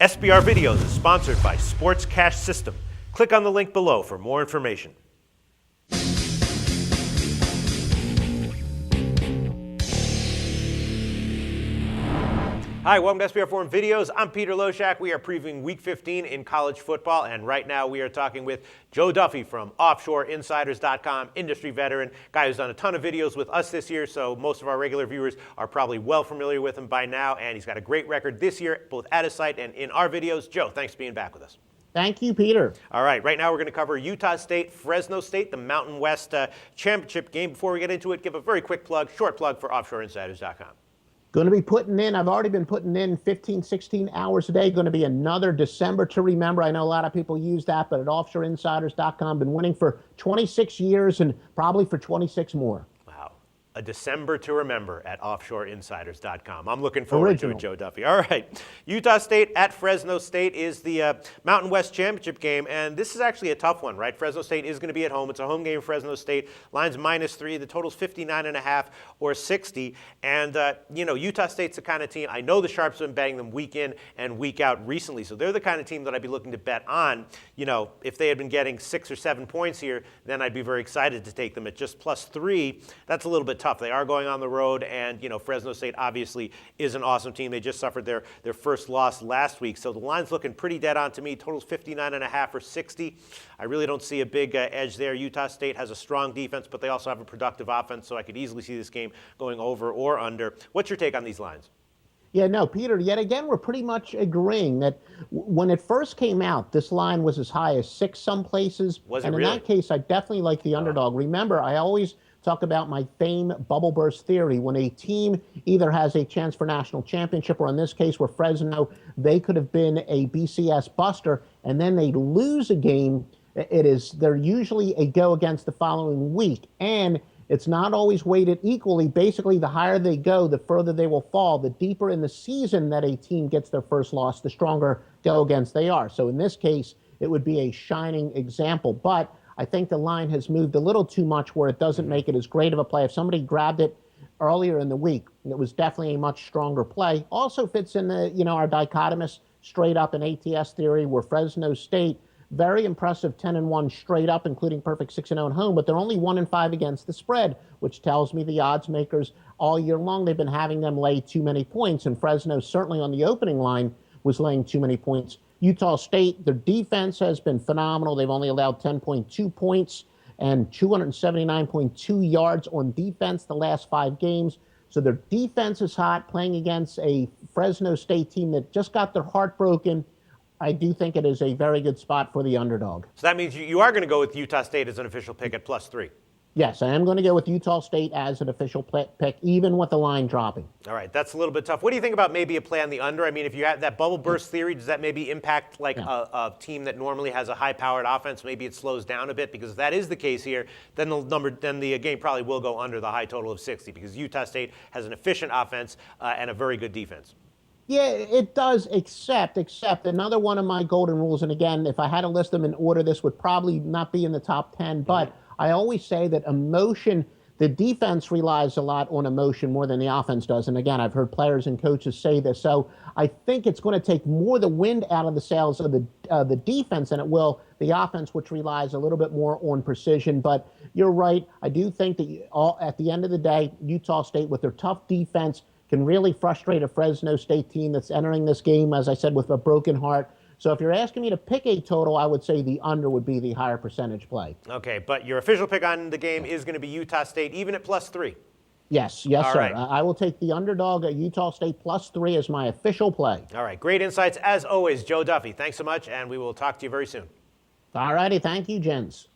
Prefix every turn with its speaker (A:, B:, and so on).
A: SBR Videos is sponsored by Sports Cash System. Click on the link below for more information. Hi, welcome to SBR Forum Videos. I'm Peter Loshak. We are previewing Week 15 in college football, and right now we are talking with Joe Duffy from OffshoreInsiders.com, industry veteran, guy who's done a ton of videos with us this year, so most of our regular viewers are probably well familiar with him by now, and he's got a great record this year, both at his site and in our videos. Joe, thanks for being back with us.
B: Thank you, Peter.
A: All right, right now we're going to cover Utah State, Fresno State, the Mountain West Championship game. Before we get into it, give a very quick plug, short plug for OffshoreInsiders.com.
B: Going to be putting in, I've already been putting in 15, 16 hours a day. Going to be another December to remember. I know a lot of people use that, but at OffshoreInsiders.com, been winning for 26 years and probably for 26 more.
A: Wow. A December to remember at OffshoreInsiders.com. I'm looking forward to it, Joe Duffy. All right. Utah State at Fresno State is the Mountain West Championship game, and this is actually a tough one, right? Fresno State is going to be at home. It's a home game, Fresno State. Line's -3. The total's 59.5 or 60. And, Utah State's the kind of team, I know the Sharps have been betting them week in and week out recently, so they're the kind of team that I'd be looking to bet on. You know, if they had been getting 6 or 7 points here, then I'd be very excited to take them at just +3. That's a little bit tough. They are going on the road, and Fresno State obviously is an awesome team. They just suffered their first loss last week, so the line's looking pretty dead on to me. Total's 59.5 or 60. I really don't see a big edge there. Utah State has a strong defense, but they also have a productive offense, so I could easily see this game going over or under. What's your take on these lines?
B: Yeah, no, Peter, yet again, we're pretty much agreeing that when it first came out, this line was as high as 6 some places.
A: Was it
B: and in
A: really?
B: that case, I definitely like the underdog. Remember, I always talk about my famed bubble burst theory. When a team either has a chance for national championship, or in this case where Fresno, they could have been a BCS buster, and then they lose a game, they're usually a go against the following week. And it's not always weighted equally. Basically, the higher they go, the further they will fall. The deeper in the season that a team gets their first loss, the stronger go against they are. So in this case, it would be a shining example. But I think the line has moved a little too much where it doesn't make it as great of a play. If somebody grabbed it earlier in the week, it was definitely a much stronger play. Also fits in the, our dichotomous straight up and ATS theory where Fresno State, very impressive 10-1 straight up, including perfect 6-0 at home, but they're only 1-5 against the spread, which tells me the odds makers all year long, they've been having them lay too many points, and Fresno certainly on the opening line was laying too many points. Utah State, their defense has been phenomenal. They've only allowed 10.2 points and 279.2 yards on defense the last 5 games. So their defense is hot, playing against a Fresno State team that just got their heart broken. I do think it is a very good spot for the underdog.
A: So that means you are going to go with Utah State as an official pick at +3.
B: Yes, I am going to go with Utah State as an official pick, even with the line dropping.
A: All right, that's a little bit tough. What do you think about maybe a play on the under? I mean, if you have that bubble burst theory, does that maybe impact a team that normally has a high-powered offense? Maybe it slows down a bit, because if that is the case here, then the game probably will go under the high total of 60, because Utah State has an efficient offense and a very good defense.
B: Yeah, it does, except another one of my golden rules, and again, if I had to list them in order, this would probably not be in the top 10, but I always say that emotion, the defense relies a lot on emotion more than the offense does, and again, I've heard players and coaches say this, so I think it's going to take more the wind out of the sails of the defense than it will the offense, which relies a little bit more on precision, but you're right, I do think that at the end of the day, Utah State, with their tough defense, can really frustrate a Fresno State team that's entering this game, as I said, with a broken heart. So if you're asking me to pick a total, I would say the under would be the higher percentage play.
A: Okay, but your official pick on the game is going to be Utah State, even at +3.
B: Yes,
A: All
B: sir.
A: right.
B: I will take the underdog at Utah State +3 as my official play.
A: All right, great insights as always, Joe Duffy. Thanks so much, and we will talk to you very soon.
B: All righty, thank you, gents.